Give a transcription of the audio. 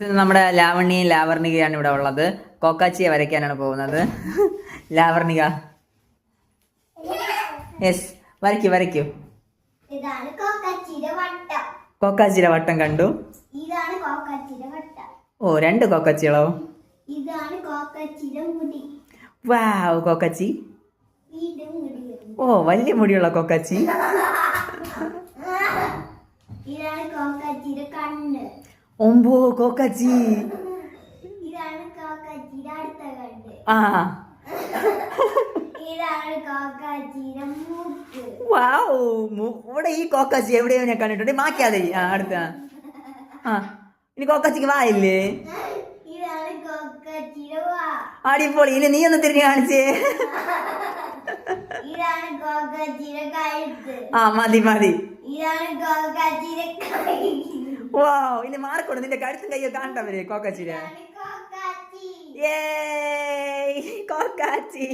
ഇത് നമ്മുടെ ലാവണ്യയും ലാവർണികയാണ് ഇവിടെ ഉള്ളത്. കോക്കാച്ചിയെ വരയ്ക്കാനാണ് പോകുന്നത്. ലാവർണിക, യെസ്, വരയ്ക്കൂ വരയ്ക്കൂ. ഇതാണ് കോക്കാച്ചിയുടെ വട്ടം. കോക്കാച്ചിയുടെ വട്ടം കണ്ടു. ഇതാണ് കോക്കാച്ചിയുടെ വട്ടം. ഓ, രണ്ട് കോക്കാച്ചികളോ? ഇതാണ് കോക്കാച്ചിയുടെ മുടി. വാവ്, കോക്കാച്ചി. വീണ്ടും മുടി. ഓ, വലിയ മുടിയുള്ള കോക്കാച്ചി. ഇതാണ് കോക്കാച്ചിയുടെ കണ്ണ്. ഒമ്പോ, കോക്കാച്ചി. ഇതാണ് കോക്കാച്ചിയുടെ അടുത്ത കണ്ണ്. ആ, ഇതാണ് കോക്കാച്ചിയുടെ മൂക്ക്. വാവ്, ഇവിടെ ഈ കോക്കാച്ചി എവിടെയോ ഞാൻ കണ്ടിട്ടുണ്ട്. മാക്കാതെ അടുത്ത. ആ, ഇനി കോക്കാച്ചിക്ക് വായില്ലേ? ഇതാണ് കോക്കാച്ചിയുടെ വാ. അടിപൊളി. ഇനി നീ ഒന്ന് തിരിഞ്ഞു കാണിച്ചേ. ഇതാണ് കോക്കാച്ചിയുടെ കഴുത്ത്. ആ, മതി മതി. ഇതാണ് കോക്കാച്ചിയുടെ കൈ. വാവ്, ഇനി മാർക്കോട് നിന്റെ കഴുത്തും കയ്യോ കാണണ്ടവരെ കോക്കാച്ചിയുടെ. ഇതാണ് കോക്കാച്ചി. ഏയ്, കോക്കാച്ചി.